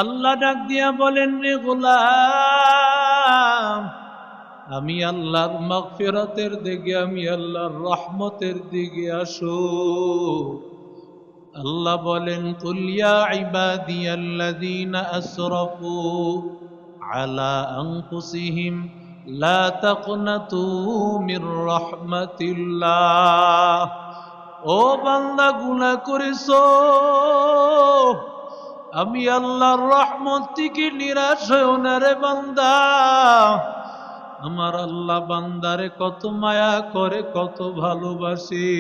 আল্লাহ ডাক দিয়া বলেন, রে গোলাম, আমি আল্লাহর মাগফিরাতের দিকে, আমি আল্লাহর রহমতের দিকে আসো। আল্লাহ বলেন, কুল ইয়া ইবাদিয়াল্লাযীনা আসরাফু আলা আনফুসিহিম লা তাকনাতু মির রাহমাতিল্লাহ। ও বান্দা, গুনাহ করেছো, আমি আল্লাহর রহমত থেকে নিরাশ হইও না রে বান্দা। আমার আল্লাহ বান্দারে কত মায়া করে, কত ভালোবাসে।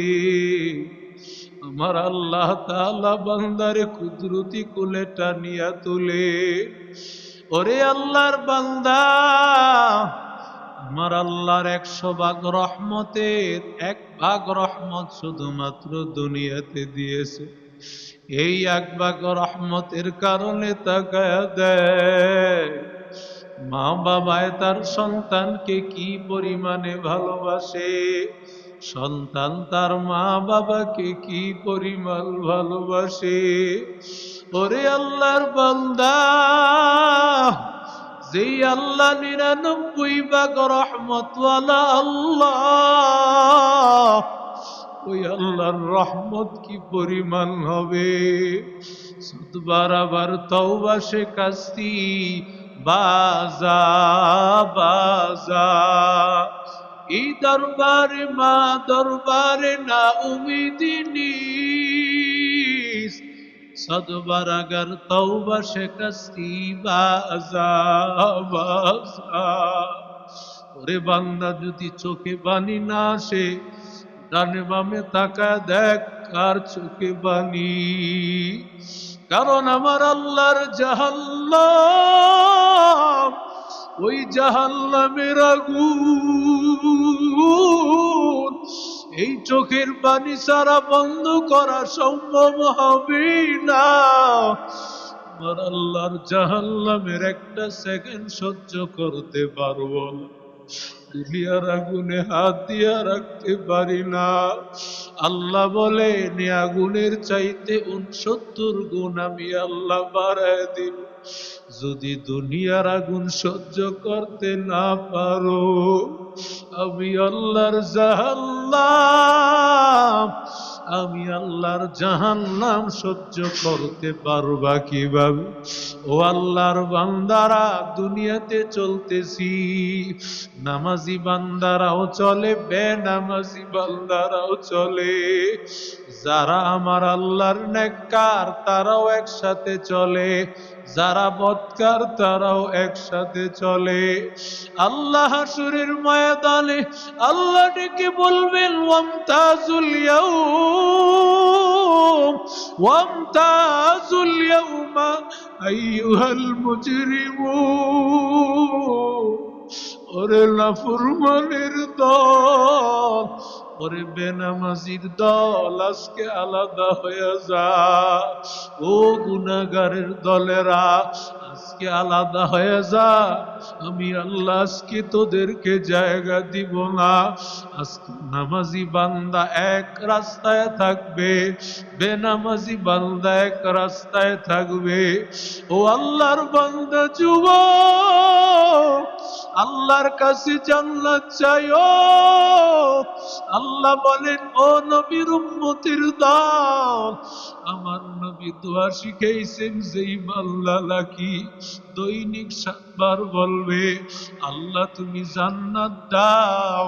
আমার আল্লাহ তাআলা বান্দারে কুদরতি কোলে টানিয়া তুলে। ওরে আল্লাহর বান্দা, আমার আল্লাহর 100 ভাগ রহমতের 1 ভাগ রহমত শুধুমাত্র দুনিয়াতে দিয়েছে। এই 1 ভাগ রহমতের কারণে তাকায়া দেয় মা বাবায় তার সন্তানকে কি পরিমাণে ভালোবাসে, সন্তান তার মা বাবাকে কি পরিমাণ ভালোবাসে। ওরে আল্লাহর বান্দা, যেই আল্লাহ 99 ভাগ রহমতওয়ালা আল্লাহ, ওই আল্লাহর রহমত কি পরিমাণ হবে। সতবার আবার তওবা শেখাস্তি বাজা বাজা। এই দরবারে মা দরবারে না উমিদিনী, সতবার আগার তওবা শেখাস্তি বাজা বাজা। ওরে বান্দা, যদি চোখে পানি না আসে, ডানে বামে তাকা দেখ কার চোখে পানি। কারণ আমার আল্লাহর জাহান্নাম, ওই জাহান্নামের আগুন এই চোখের পানি ছাড়া বন্ধ করা সম্ভব হবে না। আমার আল্লাহর জাহান্নামের 1টা সেকেন্ড সহ্য করতে পারবো না। দুনিয়ার আগুনে হাত দিয়া রাখতে পারি না। আল্লাহ বলেন, আগুনের চাইতে 69 গুণ আমি আল্লাহ বাড়ায় দিব। যদি দুনিয়ার আগুন সহ্য করতে না পারো, আমি আল্লাহর জাহান্নাম, আমি আল্লাহর জাহান্নাম সহ্য করতে পারবা কিভাবে? ও আল্লাহর বান্দারা, দুনিয়াতে চলতেছি, নামাজি বান্দারাও চলে, বেনামাজি বান্দারাও চলে। যারা আমার আল্লাহর নেককার তারাও একসাথে চলে, যারা বদকার তারাও একসাথে চলে। আল্লাহ হাসরের ময়দানে আল্লাহ ডেকে বলবেন, ওয়ামতাজুল ইয়াউম ওয়ামতাজুল ইয়াউমা আইয়ুহাল মুজরিমুন। ওরে নাফরমানের দল, ওরে বেনামাজির দল, আজকে আলাদা হয়ে যা। ও গুনাহগারের দলেরা, আজকে আলাদা হয়ে যা। আমি আল্লাহ আজকে তোদেরকে জায়গা দিব না। আজকে নামাজি বান্দা এক রাস্তায় থাকবে, বেনামাজি বান্দা এক রাস্তায় থাকবে। ও আল্লাহর বান্দা যুবক, আল্লাহর কাছে জান্নাত চাইও। আল্লাহ বলেন, ও নবীর উম্মতের দল, আমার নবী দোয়া শিখাইছেন, যেই বান্দা নাকি দৈনিক 7 বার বলবে, আল্লাহ তুমি জান্নাত দাও,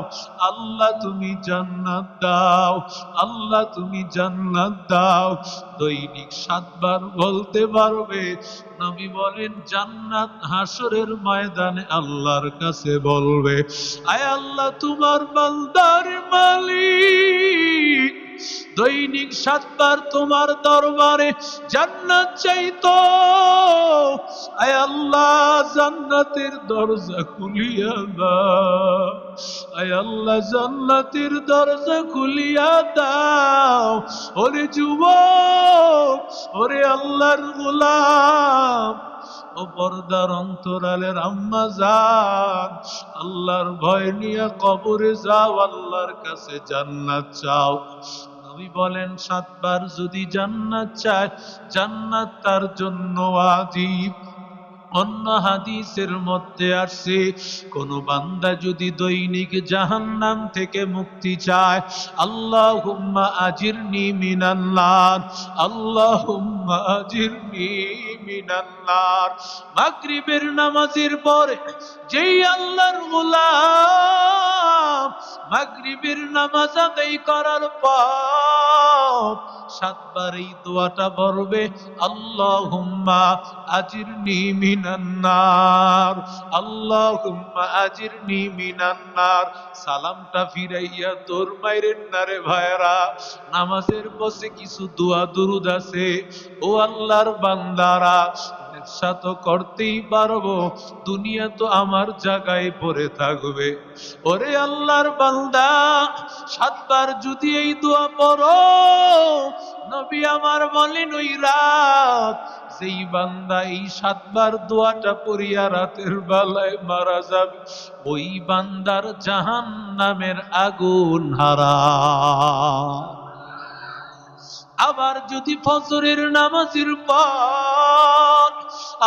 আল্লাহ তুমি জান্নাত দাও, আল্লাহ তুমি জান্নাত দাও, দৈনিক 7 বার বলতে পারবে, নবী বলেন জান্নাত হাসরের ময়দানে আল্লাহর কাছে বলবে, আয় আল্লাহ, তোমার বান্দার মালিক দৈনিক 7 বার তোমার দরবারে জান্নাত চাইতো। আয় আল্লাহ, জান্নাতের দরজা খুলিয়া দাও, আয় আল্লাহ, জান্নাতের দরজা খুলিয়া দাও। ওরে যুবক, ওরে আল্লাহর গোলাম, ও পর্দার অন্তরালের আম্মা জান, আল্লাহর ভয় নিয়ে কবরে যাও, আল্লাহর কাছে জান্নাত চাও। নবী বলেন 7 বার যদি জান্নাত চায় জান্নাত তার জন্য ওয়াজিব। অন্য হাদিসের মধ্যে আসছে কোন বান্দা যদি দৈনিক জাহান্নাম থেকে মুক্তি চায়, আল্লাহুম্মা আজিরনি মিনান নার, আল্লাহুম্মা আজিরনি মিনান নার। মাগরিবের নামাজের পরে যেই আল্লাহর গোলাম মাগরিবের নামাজ আদায় করার পর 7 বার এই দোয়াটা পড়বে, আল্লাহুম্মা আজিরনি মিনান নার, আল্লাহুম্মা আজিরনি মিনান নার। সালামটা ফিরাইয়া তোর মাইরেন না রে ভাইরা। নামাজের বসে কিছু দোয়া দুরুদ আছে, ও আল্লাহর বান্দারা ব্যবসা তো করতেই পারবো, দুনিয়া তো আমার জায়গায় পড়ে থাকবে। ওরে আল্লাহর বান্দা 7 বার যদি এই দোয়া পড়ো, নবী আমার বলেন ওই রাত যেই বান্দা এই 7 বার দোয়াটা পড়িয়া রাতের বেলায় মারা যাবে, ওই বান্দার জাহান্নামের আগুন হারাম। আবার যদি ফজরের নামাজের পর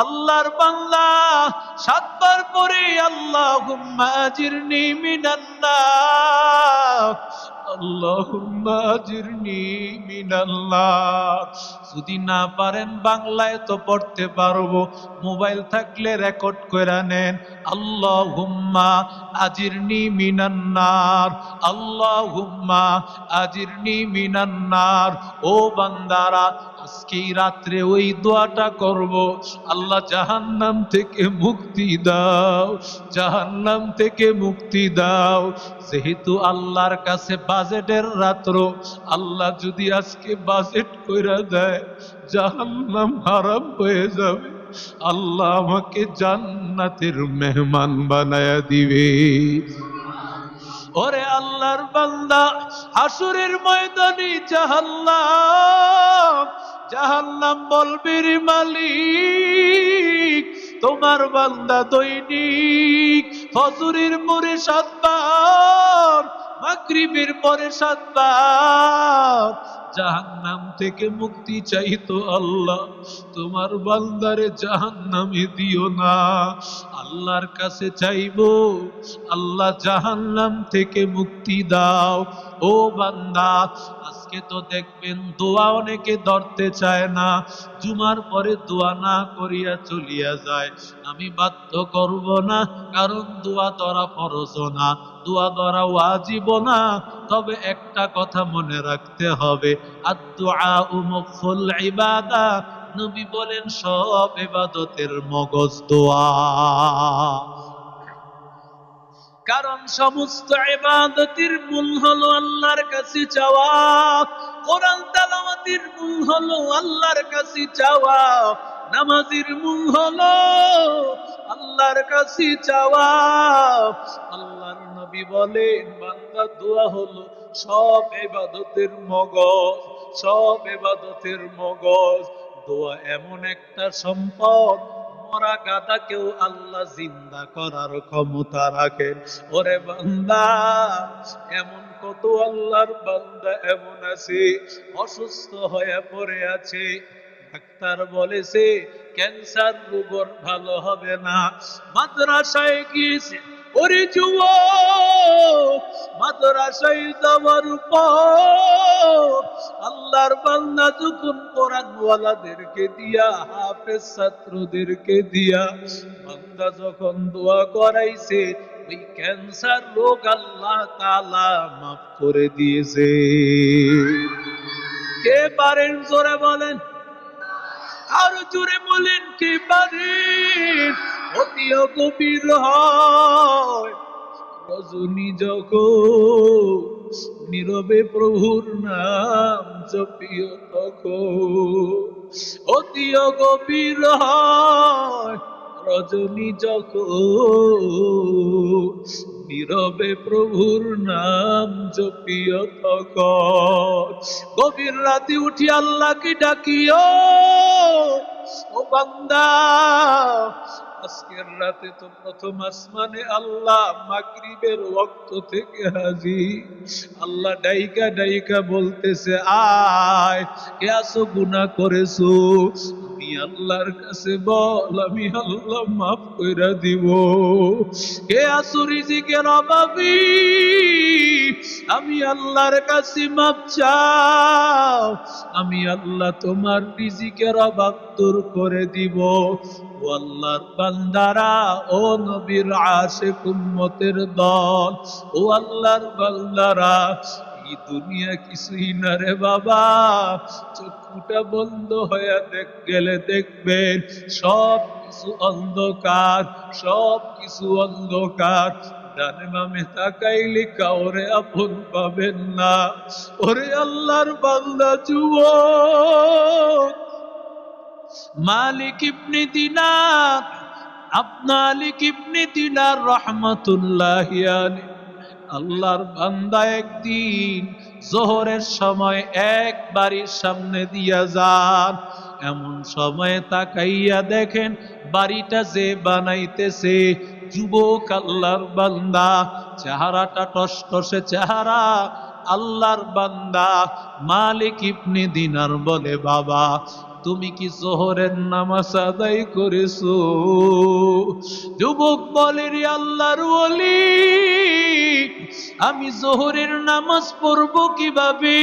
আল্লাহর বান্দা 7 বার পরে আল্লাহুম্মা আজিরনি মিনান নার, আল্লাহুম্মা আজিরনি মিনান নার। যদি না পারেন বাংলায় তো পড়তে পারবো, মোবাইল থাকলে রেকর্ড করে নেন, আল্লাহুম্মা আজিরনি মিনান নার, আল্লাহুম্মা আজিরনি মিনান নার। ও বান্দারা আজকে রাত্রে ওই দোয়াটা করব, আল্লাহ জাহান্নাম থেকে মুক্তি দাও, জাহান্নাম থেকে মুক্তি দাও। যেহেতু আল্লাহর কাছে বাজেটের রাত্র, আল্লাহ যদি আজকে বাজেট কইরা দেয় জাহান্নাম হারাম হয়ে যাবে, আল্লাহ আমাকে জান্নাতের মেহমান বানায়া দিবে। ওরে আল্লাহর বান্দা হাসরের ময়দানে জাহান্নাম জাহান্নাম বলবে রে মালিক, তোমার বান্দা দৈনিক ফজরের পরে 7 বার, মাগরিবের পরে 7 বার জাহান্নাম থেকে মুক্তি চাইতো, আল্লাহ তোমার বান্দারে জাহান্নামে দিও না। আল্লাহর কাছে চাইবো, আল্লাহ জাহান্নাম থেকে মুক্তি দাও। ও বান্দা আজকে তো দেখবেন দোয়া অনেকে ধরতে চায় না, জুমার পরে দোয়া না করিয়া চলিয়া যায়। আমি বাধ্য করব না, কারণ দোয়া ধরা ফরজ না, দোয়া ধরা ওয়াজিব না। তবে একটা কথা মনে রাখতে হবে, আদ-দুআউ মুখুল ইবাদা। নবী বলেন সব ইবাদতের মগজ দোয়া, কারণ সমস্ত ইবাদতের মূল হলো আল্লাহর কাছে চাওয়া। কোরআন তেলাওয়াতের মূল হলো আল্লাহর কাছে চাওয়া, নামাজের মূল হলো আল্লাহর কাছে চাওয়া। আল্লাহর নবী বলেন বান্দা দোয়া হলো সব ইবাদতের মগজ, সব ইবাদতের মগজ। দোয়া এমন একটা সম্পদ, মরা গাদাকেও আল্লাহ জিন্দা করার ক্ষমতা রাখেন। ওরে বান্দা এমন কত আল্লাহর বান্দা এমন আছে অসুস্থ হয়ে পড়ে আছে, ডাক্তার বলেছে ক্যান্সার রোগ ভালো হবে না, মাদ্রাসায় গিয়েছে। ওরে যুবক মাদ্রাসায় যাওয়ার পর আল্লাহর বান্দা যখন কোরআনওয়ালাদেরকে দিয়া, হাফেজ ছাত্রদেরকে দিয়া বান্দা যখন দোয়া করাইছে, ওই ক্যান্সার রোগ আল্লাহ তাআলা মাফ করে দিয়েছে। কে পারেন জোরে বলেন, আরো জোরে বলেন কে পারেন। অতিও গভীর হয় রজনী যখন, নীরবে প্রভুর নাম জপিও তখন। অতিও গভীর হয় রজনী যখন, নীরবে প্রভুর নাম জপিও তখন। গভীর রাতে উঠি আল্লাহকে ডাকিও, ও বান্দা, আজকের রাতে তো প্রথম আসমানে আল্লাহ মাগরিবের ওয়াক্ত থেকে হাজির। আল্লাহ ডাইকা ডাইকা বলতেছে, আয় কে আসো, গুনাহ করেছো, আমি আল্লাহর কাছে বল, আমি আল্লাহ মাফ কইরা দিব। কে আসো রিজিকের অভাবী, আমি আল্লাহর কাছে মাফ চাও, আমি আল্লাহ তোমার রিজিকের অভাব দূর করে দিব। ও আল্লাহর বান্দারা, ও নবীর আশিক উম্মতের দল, ও আল্লাহর বান্দারা, এই দুনিয়া কিছুই না রে বাবা। চক্ষুটা বন্ধ হয়ে গেলে দেখবেন সব কিছু অন্ধকার, সব কিছু অন্ধকার। ডানে বামে তাকাইলে কাউরে আপন পাবেন না। ওরে আল্লাহর বান্দা যুবক, মালিক ইবনে দিনার, মালিক ইবনে দিনার রহমাতুল্লাহি আলাইহি, আল্লাহর বান্দা একদিন জোহরের সময় এক বাড়ির সামনে দিয়া যান। এমন সময় তাকাইয়া দেখেন বাড়িটা যে বানাইতেছে যুবক আল্লাহর বান্দা, চেহারাটা টসটসে চেহারা। আল্লাহর বান্দা মালিক ইবনে দিনার বলে, বাবা তুমি কি জোহরের নামাজ আদায় করেছো? যুবক বলে, রে আল্লাহর ওলি, আমি জোহরের নামাজ পড়বো কিভাবে?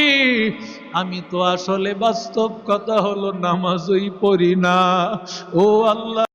আমি তো আসলে বাস্তব কথা হলো নামাজই পড়ি না। ও আল্লাহ